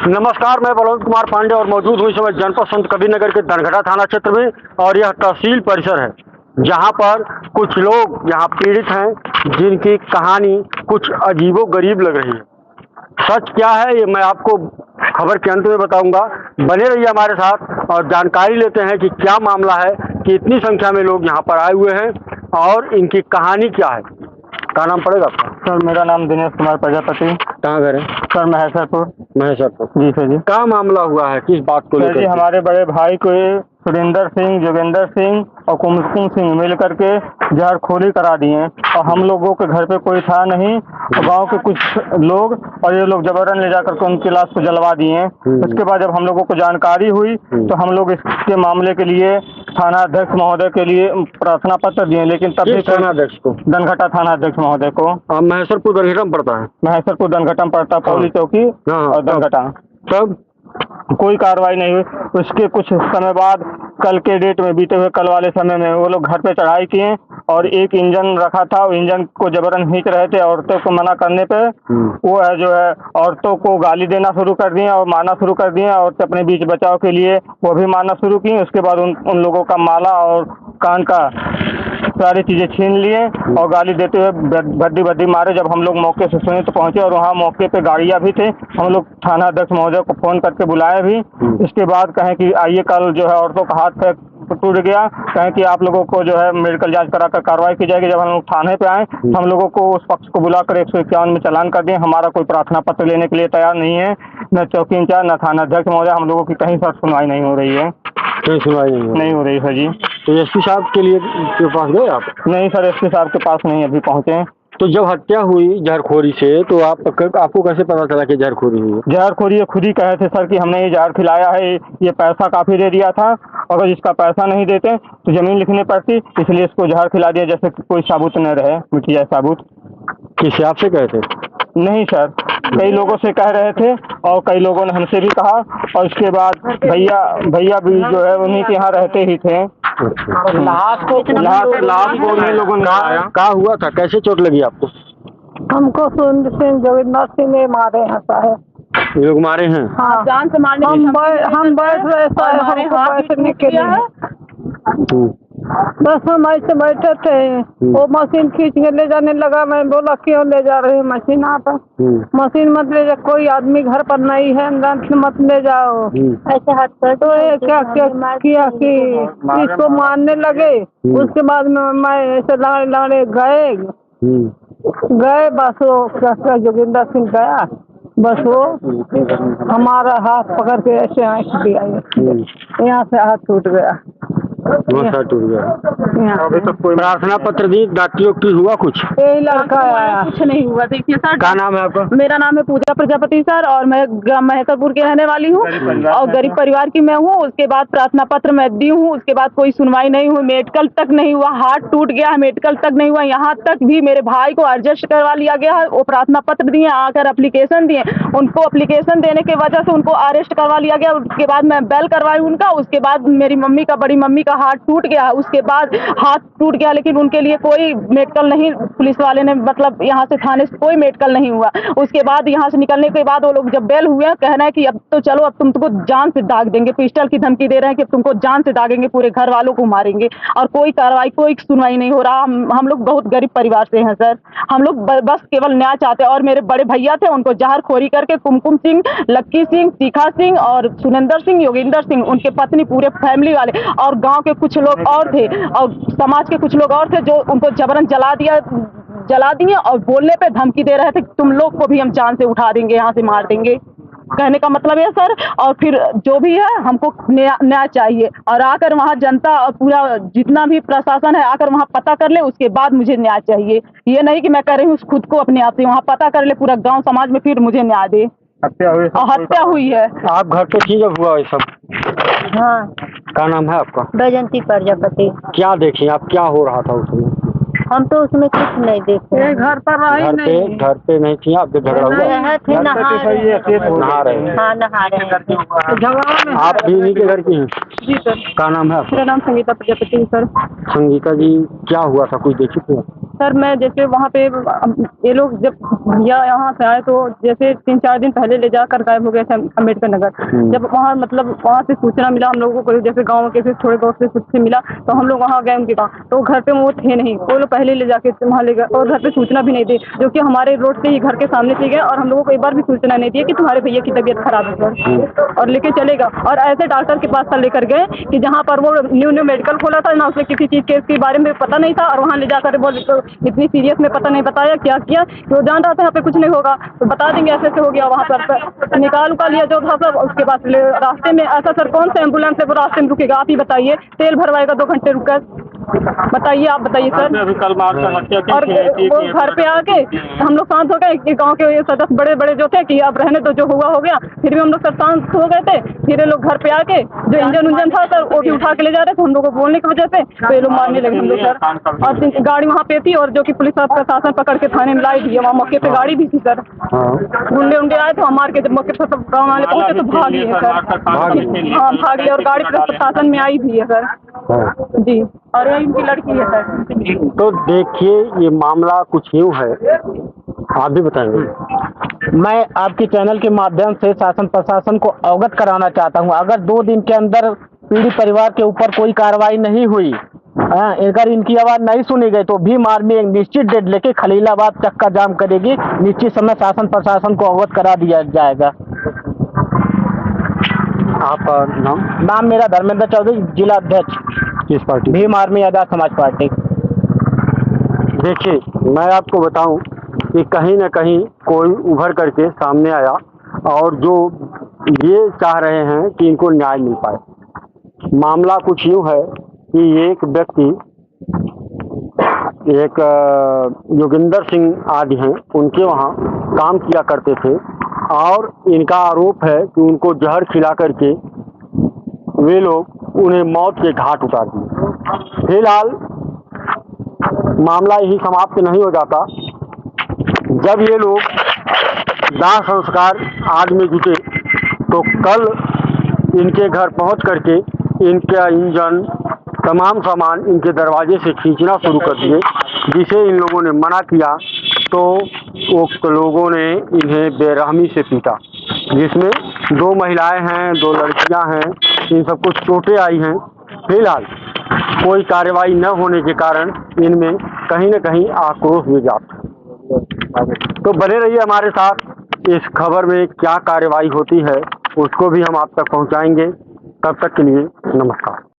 नमस्कार, मैं बलवंत कुमार पांडे और मौजूद हूँ इस समय जनपद संत कबीरनगर के धनघटा थाना क्षेत्र में। और यह तहसील परिसर है जहाँ पर कुछ लोग यहाँ पीड़ित हैं जिनकी कहानी कुछ अजीबो-गरीब लग रही है। सच क्या है ये मैं आपको खबर के अंत में बताऊंगा। बने रहिए हमारे साथ और जानकारी लेते हैं कि क्या मामला है कि इतनी संख्या में लोग यहाँ पर आए हुए हैं और इनकी कहानी क्या है। क्या नाम पड़ेगा आपका? सर मेरा नाम दिनेश कुमार प्रजापति। कहाँ घर है? सर महेशरपुर। महेशरपुर। जी सर जी। क्या मामला हुआ है, किस बात को सर जी, लेकर? हमारे बड़े भाई को सुरेंद्र सिंह, जोगेंद्र सिंह और कुमकुम सिंह मिल करके जहरखोरी करा दिए और हम लोगों के घर पे कोई था नहीं और गांव के कुछ लोग और ये लोग जबरन ले जाकर के उनकी लाश को जलवा दिए। उसके बाद जब हम लोगों को जानकारी हुई तो हम लोग इसके मामले के लिए थाना अध्यक्ष महोदय के लिए प्रार्थना पत्र दिए, लेकिन तब भी थाना अध्यक्ष को? धनघटा थाना अध्यक्ष महोदय को। महेशरपुर धनघटा में पड़ता है? महेशरपुर धनघटा में पड़ता, पौली चौकी और धनघटा। तब कोई कार्रवाई नहीं हुई। उसके कुछ समय बाद कल के डेट में, बीते हुए कल वाले समय में वो लोग घर पे चढ़ाई किए और एक इंजन रखा था, वो इंजन को जबरन खींच रहे थे। औरतों को मना करने पे वो है जो है औरतों को गाली देना शुरू कर दिए और मारना शुरू कर दिए। औरतें अपने बीच बचाव के लिए वो भी मारना शुरू की। उसके बाद उन लोगों का माला और कान का सारी चीजें छीन लिए और गाली देते हुए भद्दी भद्दी मारे। जब हम लोग मौके से सुने तो पहुंचे और वहाँ मौके पे गाड़ियाँ भी थे। हम लोग थाना अध्यक्ष महोदय को फोन करके बुलाए भी। इसके बाद कहें कि आइए, कल जो है औरतों का हाथ पैर टूट गया, कहें कि आप लोगों को जो है मेडिकल जांच कराकर कार्रवाई की जाएगी। जब हम लोग थाने पे आए हम लोगों को उस पक्ष को बुलाकर 151 में चालान कर दिए। हमारा कोई प्रार्थना पत्र लेने के लिए तैयार नहीं है, न चौकी इंचार्ज न थाना अध्यक्ष महोदय। हम लोगों की कहीं सर सुनवाई नहीं हो रही है। कोई सुनवाई नहीं हो रही सर जी। तो एसपी साहब के पास गए आप? नहीं सर, एसपी साहब के पास नहीं अभी पहुँचे। तो जब हत्या हुई जहरखोरी से तो आपको कैसे पता चला कि जहरखोरी हुई है? जहरखोरी ये खुद ही कहे थे सर कि हमने ये जहर खिलाया है, ये पैसा काफ़ी दे दिया था, अगर इसका पैसा नहीं देते तो ज़मीन लिखनी पड़ती, इसलिए इसको जहर खिला दिया जैसे कोई साबुत न रहे, मिट जाए साबुत। किसी आपसे कहे थे? नहीं सर, कई लोगों से कह रहे थे और कई लोगों ने हमसे भी कहा और उसके बाद भैया भी जो है उन्हीं के यहाँ रहते ही थे। लाश को उन्हीं लोगों ने क्या हुआ था, कैसे चोट लगी आपको? हमको सुरेंद्र सिंह, जोगेंद्र सिंह ने मारे हैं साहब। ये लोग मारे हैं? हाँ, जान से मारने। हम बैठ रहे साहब, हमको बैठने के लिए बस हम ऐसे बैठे थे, वो मशीन खींच के ले जाने लगा। मैं बोला क्यों ले जा रहे हैं मशीन आप? मशीन मत ले जा, कोई आदमी घर पर नहीं है, मत ले जाओ। ऐसे हाथ कर तो क्या किया कि इसको मारने लगे। उसके बाद मैं ऐसे लड़े गए बस वो जोगिंदर सिंह गया, बस वो हमारा हाथ पकड़ के ऐसे आँख दिया, यहाँ से हाथ टूट गया। टूट गया। अभी तक कोई प्रार्थना पत्र दी, डॉक्टरी हुआ कुछ? यही लड़का आया, कुछ नहीं हुआ। देखिए सर, क्या नाम है आपका? मेरा नाम है पूजा प्रजापति सर और मैं महेशरपुर के रहने वाली हूँ और गरीब परिवार की मैं हूँ। उसके बाद प्रार्थना पत्र मैं दी हूँ, उसके बाद कोई सुनवाई नहीं हुई, मेडिकल तक नहीं हुआ, हाथ टूट गया, मेडिकल तक नहीं हुआ। यहाँ तक भी मेरे भाई को एडजस्ट करवा लिया गया है। वो प्रार्थना पत्र दिए, आकर एप्लीकेशन दिए, उनको एप्लीकेशन देने की वजह से उनको अरेस्ट करवा लिया गया। उसके बाद मैं बेल करवाई उनका। उसके बाद मेरी मम्मी का, बड़ी मम्मी का हाथ टूट गया। उसके बाद हाथ टूट गया लेकिन उनके लिए कोई मेडिकल नहीं, पुलिस वाले ने मतलब यहाँ से थाने से कोई मेडिकल नहीं हुआ। उसके बाद यहाँ से निकलने के बाद वो लोग जब बेल हुए, कहना है कि अब तो चलो, अब तुमको जान से दाग देंगे, पिस्टल की धमकी दे रहे हैं कि अब तुमको जान से दागेंगे, पूरे घर वालों को मारेंगे। और कोई कार्रवाई, कोई सुनवाई नहीं हो रहा। हम लोग बहुत गरीब परिवार से हैं सर, हम लोग बस केवल न्याय चाहते हैं। और मेरे बड़े भैया थे, उनको जहरखोरी करके कुमकुम सिंह, लक्की सिंह, शिखा सिंह और सुरेंद्र सिंह, योगेंद्र सिंह, उनके पत्नी, पूरे फैमिली वाले और गाँव के कुछ लोग और थे और समाज के कुछ लोग और थे जो उनको जबरन जला दिए और बोलने पे धमकी दे रहे थे तुम लोग को भी हम जान से उठा देंगे, यहाँ से मार देंगे। कहने का मतलब है सर। और फिर जो भी है हमको न्याय चाहिए और आकर वहाँ जनता और पूरा जितना भी प्रशासन है आकर वहाँ पता कर ले, उसके बाद मुझे न्याय चाहिए। ये नहीं कि मैं कर रही हूँ खुद को अपने आप से, वहाँ पता कर ले पूरा गाँव समाज में, फिर मुझे न्याय दे। हत्या हुई है। आप घर पे ठीक हुआ ये सब? हाँ। क्या नाम है आपका? बैजंती प्रजापति। क्या देखी आप, क्या हो रहा था उसमें? हम तो उसमें कुछ नहीं देखे, घर पर रहे नहीं। घर पे नहीं थी आप? झगड़ा हुआ? नहा रहे? हाँ, नहा रहे। आप भी इन्हीं के घर की हैं? जी सर। क्या नाम है आपका? मेरा नाम संगीता प्रजापति है सर। संगीता जी, क्या हुआ था, कुछ देखी थी? सर मैं जैसे वहाँ पे ये लोग जब भैया यहाँ से आए तो जैसे 3-4 दिन पहले ले जाकर गायब हो गए थे अम्बेडकर नगर। जब वहाँ मतलब वहाँ से सूचना मिला हम लोगों को, जैसे गाँव के से थोड़े बहुत से मिला तो हम लोग वहाँ गए उनके गाँव, तो घर पे वो थे नहीं, वो लोग पहले ले जाके वहाँ ले गए और घर पे सूचना भी नहीं दी, जो कि हमारे रोड से ही घर के सामने से गए और हम लोगों को एक बार भी सूचना नहीं दी कि तुम्हारे भैया की तबीयत खराब है सर, और लेके चलेगा। और ऐसे डॉक्टर के पास लेकर गए कि जहाँ पर वो न्यू मेडिकल खोला था ना, उसमें किसी चीज़ के बारे में पता नहीं था, और वहाँ ले जाकर बोल तो इतनी सीरियस में पता नहीं बताया क्या किया कि वो जान रहा था यहाँ पे कुछ नहीं होगा तो बता देंगे ऐसे हो गया, वहाँ पर निकाल उका लिया जो था सब। उसके बाद रास्ते में ऐसा सर कौन सा एम्बुलेंस है वो रास्ते में रुकेगा, आप ही बताइए, तेल भरवाएगा 2 घंटे रुक कर, बताइए आप बताइए सर। अभी कल और वो घर पे आके हम लोग शांत हो गए, गांव के सदस्य बड़े बड़े जो थे कि अब रहने तो जो हुआ हो गया, फिर भी हम लोग सब शांत हो गए थे। फिर ये लोग घर पे आके जो इंजन था सर वो भी उठा के ले जा रहे थे हम लोग को बोलने की वजह से, तो ये लोग मारने लगे हम लोग सर। और गाड़ी वहाँ पे थी और जो कि पुलिस प्रशासन पकड़ के थाने में लाई थी, वहाँ मौके पे गाड़ी भी थी सर, गुंडे उंडे आए थे मार के, जब मौके पर सब गाँव वाले पहुंचे तो भाग लिए सर। हाँ भाग लिए और गाड़ी प्रशासन में आई भी है सर जी, और ये इनकी लड़की है सर। तो देखिए ये मामला कुछ यूँ है, आप भी बताएंगे। मैं आपके चैनल के माध्यम से शासन प्रशासन को अवगत कराना चाहता हूं, अगर 2 दिन के अंदर पीड़ित परिवार के ऊपर कोई कार्रवाई नहीं हुई, अगर इनकी आवाज नहीं सुनी गई तो भीम आर्मी एक निश्चित डेट लेके खलीलाबाद चक्का जाम करेगी, निश्चित समय शासन प्रशासन को अवगत करा दिया जाएगा। आपका नाम मेरा धर्मेंद्र चौधरी, जिला अध्यक्ष, किस party? Bhim army Azad Samaj party. देखिए मैं आपको बताऊं कि कहीं न कहीं कोई उभर करके सामने आया और जो ये चाह रहे हैं कि इनको न्याय मिल पाए। मामला कुछ यूँ है कि एक व्यक्ति, एक योगिंदर सिंह आदि हैं, उनके वहाँ काम किया करते थे और इनका आरोप है कि उनको जहर खिला करके वे लोग उन्हें मौत के घाट उतार दिए। फिलहाल मामला यही समाप्त नहीं हो जाता, जब ये लोग दाह संस्कार आदि में जुटे तो कल इनके घर पहुंच करके इनका इंजन तमाम सामान इनके दरवाजे से खींचना शुरू कर दिए, जिसे इन लोगों ने मना किया तो उक्त लोगों ने इन्हें बेरहमी से पीटा, जिसमें 2 महिलाएं हैं, 2 लड़कियां हैं, इन सबको चोटें आई हैं। फिलहाल कोई कार्रवाई न होने के कारण इनमें कहीं न कहीं आक्रोश भी जाता है। तो बने रहिए हमारे साथ, इस खबर में क्या कार्रवाई होती है उसको भी हम आप तक पहुंचाएंगे। तब तक के लिए नमस्कार।